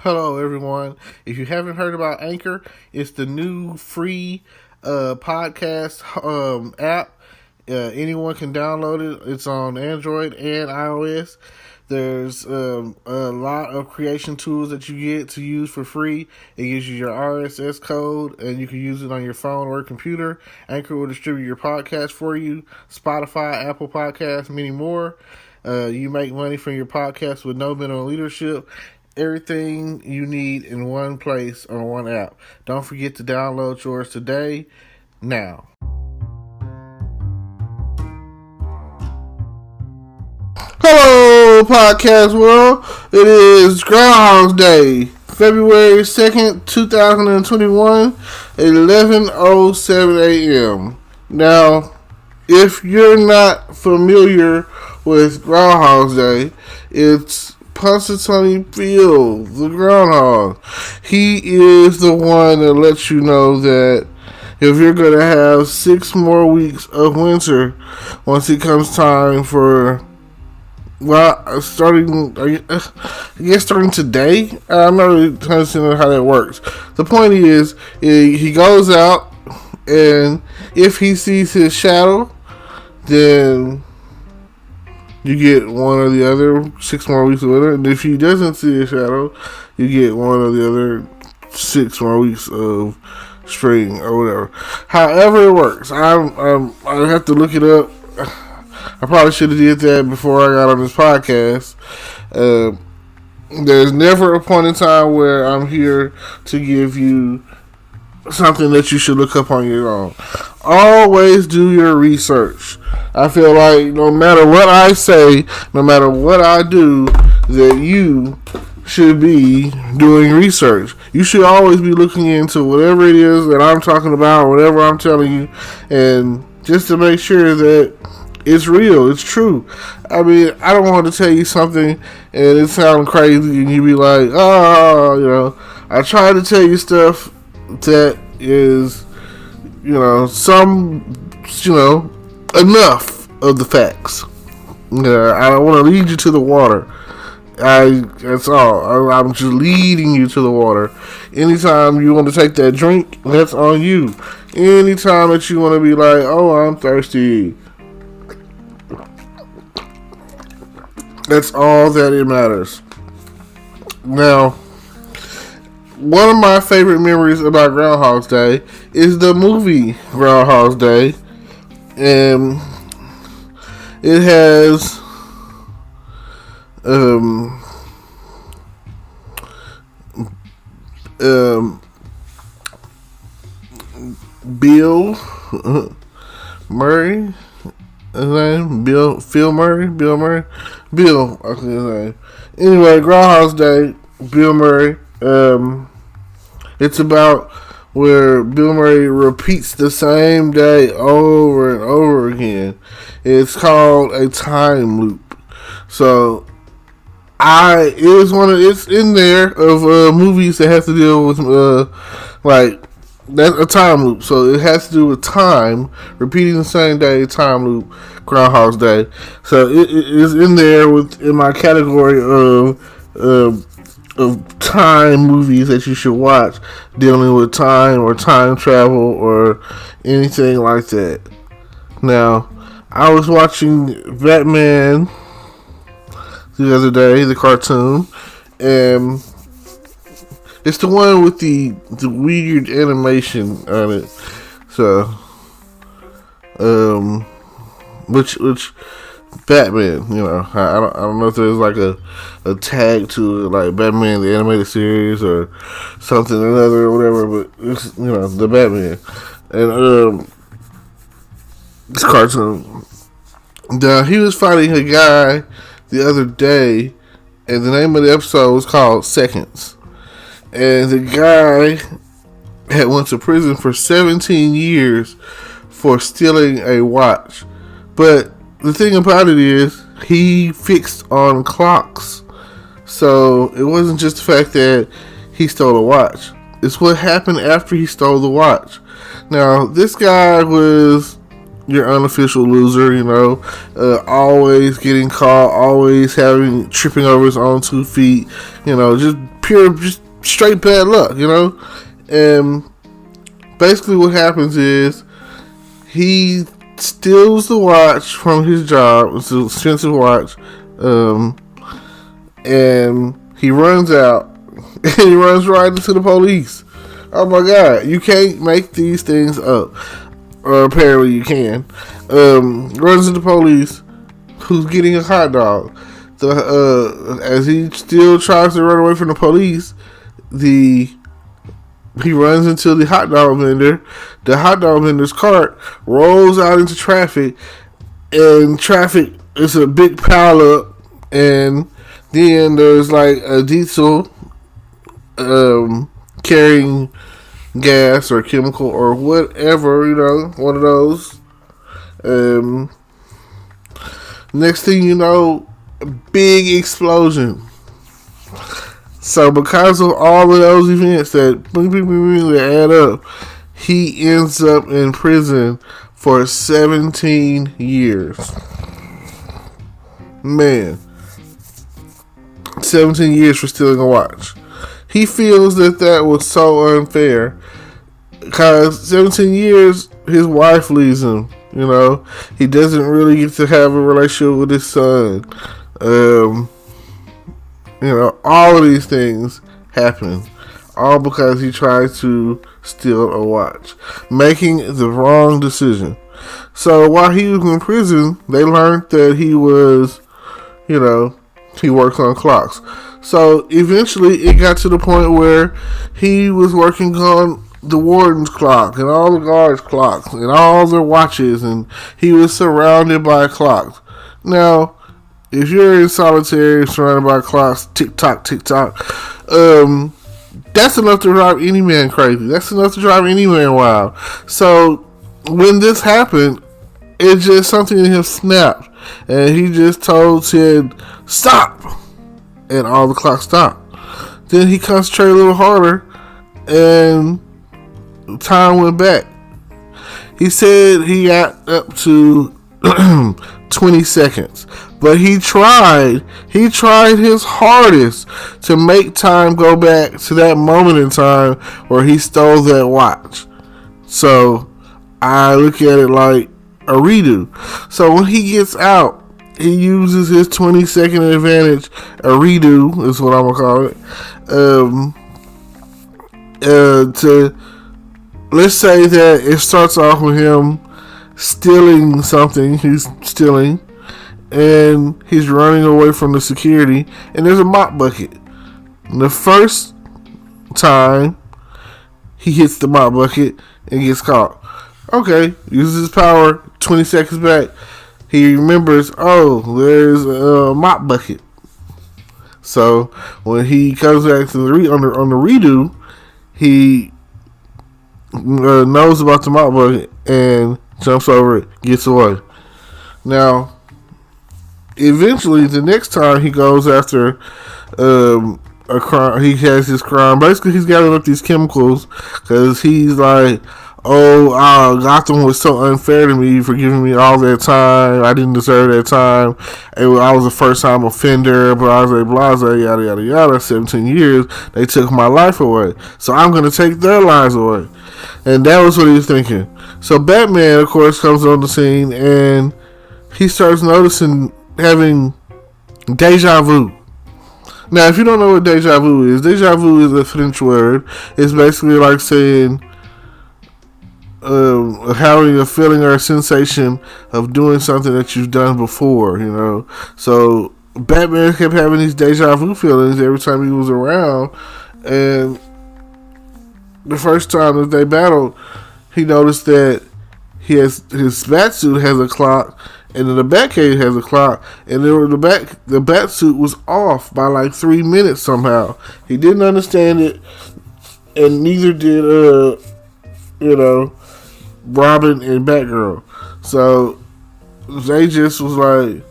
Hello, everyone. If you haven't heard about Anchor, it's the new free podcast app. Anyone can download it. It's on Android and iOS. There's a lot of creation tools that you get to use for free. It gives you your RSS code, and you can use it on your phone or computer. Anchor will distribute your podcast for you. Spotify, Apple Podcasts, many more. You make money from your podcast with no minimum leadership. Everything you need in one place on one app. Don't forget to download yours today, now. Hello, podcast world. It is Groundhogs Day, February 2nd, 2021, 11:07 a.m. Now, if you're not familiar with Groundhogs Day, it's Punxsutawney Phil, the groundhog. He is the one that lets you know that if you're going to have 6 more weeks of winter once it comes time for, starting today. I'm not really understanding how that works. The point is, he goes out, and if he sees his shadow, then you get one or the other 6 more weeks of winter. And if he doesn't see a shadow, you get one or the other 6 more weeks of spring or whatever. However it works. I have to look it up. I probably should have did that before I got on this podcast. There's never a point in time where I'm here to give you something that you should look up on your own. Always do your research. I feel like no matter what I say, no matter what I do, that you should be doing research. You should always be looking into whatever it is that I'm talking about, whatever I'm telling you, and just to make sure that it's real, it's true. I mean, I don't want to tell you something and it sounds crazy and you be like, oh, I try to tell you stuff that is, enough of the facts. I don't want to lead you to the water. That's all. I'm just leading you to the water. Anytime you want to take that drink, that's on you. Anytime that you want to be like, oh, I'm thirsty, that's all that it matters. Now, one of my favorite memories about Groundhog's Day is the movie Groundhog's Day. And it has Bill Murray, his name, Phil Murray, I think his name. Anyway, Groundhog's Day, Bill Murray. It's about where Bill Murray repeats the same day over and over again. It's called a time loop. So it's in there of movies that have to deal with that's a time loop. So it has to do with time, repeating the same day, time loop, Groundhog's Day. So it is in there in my category of time movies that you should watch dealing with time or time travel or anything like that. Now, I was watching Batman the other day, the cartoon, and it's the one with the weird animation on it. So, which Batman, I don't know if there's like a tag to it, like Batman the animated series or something or another or whatever, but it's the Batman and this cartoon. Now, he was fighting a guy the other day, and the name of the episode was called Seconds, and the guy had went to prison for 17 years for stealing a watch. But the thing about it is, he fixed on clocks. So it wasn't just the fact that he stole a watch. It's what happened after he stole the watch. Now, this guy was your unofficial loser, always getting caught, always tripping over his own 2 feet, just straight bad luck, and basically what happens is he steals the watch from his job. It's an expensive watch, and he runs out, and he runs right into the police. Oh my God, you can't make these things up. Apparently you can. Runs into the police, who's getting a hot dog. As he still tries to run away from the police, he runs into the hot dog vendor. The hot dog vendor's cart rolls out into traffic, and traffic is a big pile up, and then there's like a diesel carrying gas or chemical or whatever, one of those. Next thing you know, a big explosion. So because of all of those events that add up, he ends up in prison for 17 years. Man, 17 years for stealing a watch. He feels that was so unfair because 17 years, his wife leaves him. He doesn't really get to have a relationship with his son. All of these things happen, all because he tried to steal a watch, making the wrong decision. So while he was in prison, they learned that he was, he works on clocks. So eventually it got to the point where he was working on the warden's clock and all the guards' clocks and all their watches, and he was surrounded by clocks. Now, if you're in solitary surrounded by clocks, tick-tock, tick-tock, that's enough to drive any man crazy. That's enough to drive any man wild. So when this happened, it just something in him snapped, and he just said, "Stop!" And all the clocks stopped. Then he concentrated a little harder, and time went back. He said he got up to 20 seconds, but he tried his hardest to make time go back to that moment in time where he stole that watch. So I look at it like a redo. So when he gets out, he uses his 20-second advantage, a redo is what I'm gonna call it, to, let's say that it starts off with him stealing something. He's stealing, and he's running away from the security, and there's a mop bucket. And the first time he hits the mop bucket and gets caught. Okay, uses his power, 20 seconds back. He remembers, there's a mop bucket. So when he comes back to on the redo, he knows about the mop bucket and jumps over it, gets away. Now, eventually, the next time he goes after a crime, he has his crime. Basically, he's gathering up these chemicals because he's like, Gotham was so unfair to me for giving me all that time. I didn't deserve that time. I was a first-time offender, blase, yada, yada, yada. 17 years, they took my life away. So I'm going to take their lives away. And that was what he was thinking. So Batman, of course, comes on the scene, and he starts noticing having deja vu. Now, if you don't know what deja vu is a French word. It's basically like saying having a feeling or a sensation of doing something that you've done before, So Batman kept having these deja vu feelings every time he was around, and the first time that they battled, he noticed that his Batsuit has a clock, and then the Batcave has a clock, and then the Batsuit was off by like 3 minutes somehow. He didn't understand it, and neither did Robin and Batgirl. So they just was like,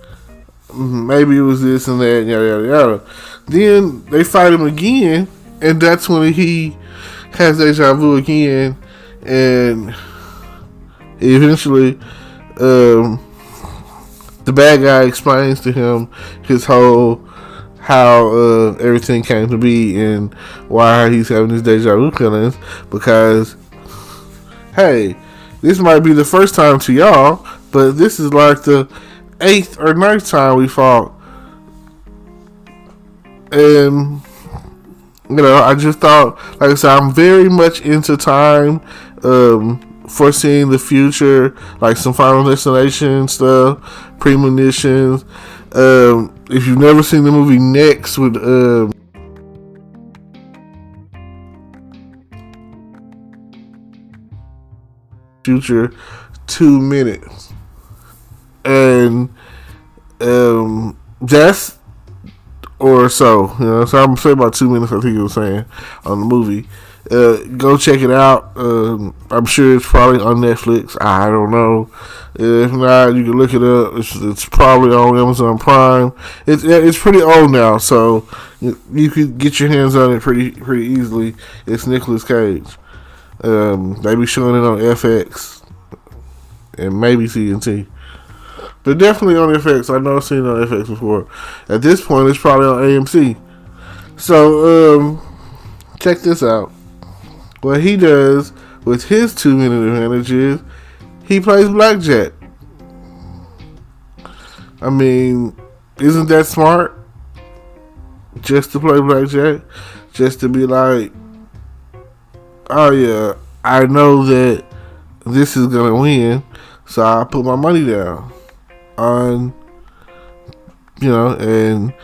maybe it was this and that, yada yada yada. Then they fight him again, and that's when he has deja vu again, and eventually the bad guy explains to him his whole how everything came to be and why he's having these deja vu feelings, because hey, this might be the first time to y'all, but this is like the 8th or 9th time we fought. And I just thought, like I said, I'm very much into time, foreseeing the future, like some Final Destination stuff, premonitions. If you've never seen the movie Next with future 2 minutes, and that's or so, so I'm saying about 2 minutes, I think he was saying, on the movie. Go check it out. I'm sure it's probably on Netflix. I don't know. If not, you can look it up. It's probably on Amazon Prime. It's pretty old now, so you could get your hands on it pretty easily. It's Nicolas Cage. They be showing it on FX and maybe TNT. But definitely on FX. I know I've seen it on FX before. At this point, it's probably on AMC. So, check this out. What he does with his 2-minute advantage is he plays blackjack. I mean, isn't that smart? Just to play blackjack? Just to be like, oh yeah, I know that this is going to win, so I put my money down on, and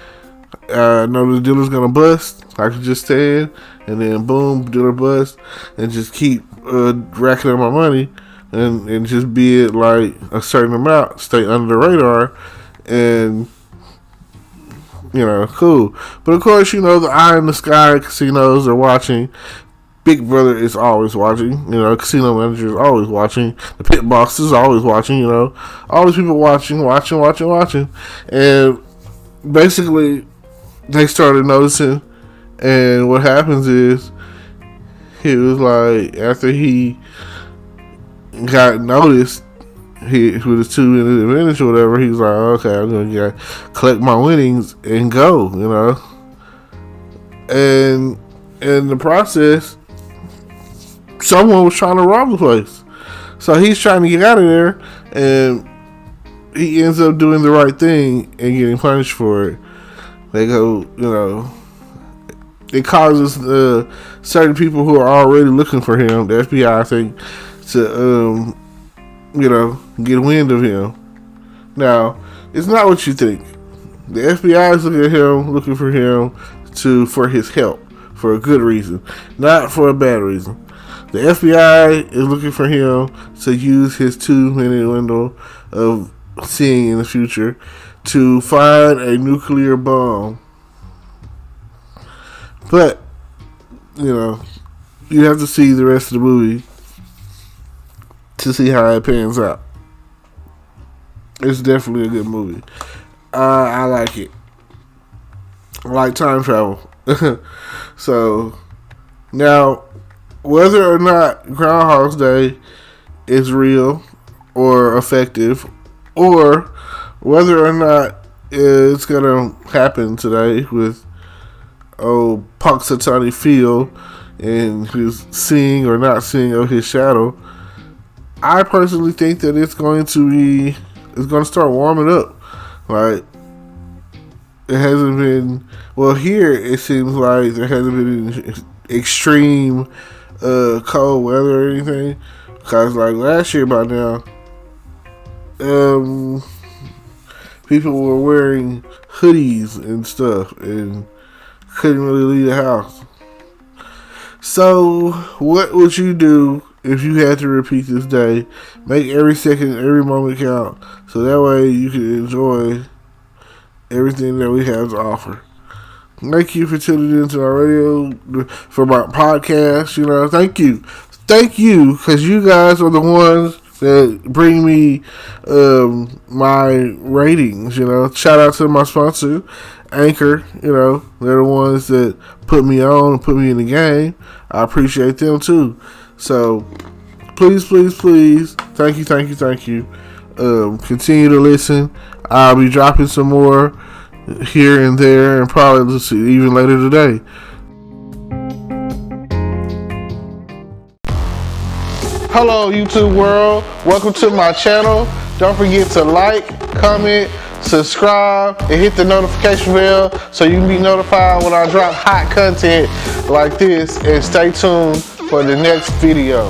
I know the dealer's going to bust, like I just said, and then boom, dealer bust, and just keep racking up my money, and just be it like a certain amount, stay under the radar, and cool. But of course, the eye in the sky casinos are watching. Big Brother is always watching. Casino manager is always watching. The pit boss is always watching. All these people watching. And basically, they started noticing. And what happens is, he was like, after he got noticed, with his 2-minute advantage or whatever, he was like, okay, I'm going to collect my winnings and go, And in the process, someone was trying to rob the place. So he's trying to get out of there, and he ends up doing the right thing and getting punished for it. They go, it causes certain people who are already looking for him, the FBI, I think, to, get wind of him. Now, it's not what you think. The FBI is looking for him for his help, for a good reason, not for a bad reason. The FBI is looking for him to use his 2-minute window of seeing in the future to find a nuclear bomb. But, you have to see the rest of the movie to see how it pans out. It's definitely a good movie. I like it. I like time travel. So, now, whether or not Groundhogs Day is real or effective, or whether or not it's going to happen today with Punxsutawney Phil and his seeing or not seeing of his shadow, I personally think that it's going to start warming up. Like, it hasn't been, well, here it seems like there hasn't been extreme cold weather or anything, because like last year by now, people were wearing hoodies and stuff and couldn't really leave the house. So what would you do if you had to repeat this day? Make every second, every moment count, so that way you can enjoy everything that we have to offer. Thank you for tuning into our radio, for my podcast. Thank you, because you guys are the ones that bring me my ratings. Shout out to my sponsor, Anchor. They're the ones that put me on and put me in the game. I appreciate them too. So please, thank you. Continue to listen. I'll be dropping some more here and there, and probably even later today. Hello, YouTube world. Welcome to my channel. Don't forget to like, comment, subscribe, and hit the notification bell so you can be notified when I drop hot content like this. And stay tuned for the next video.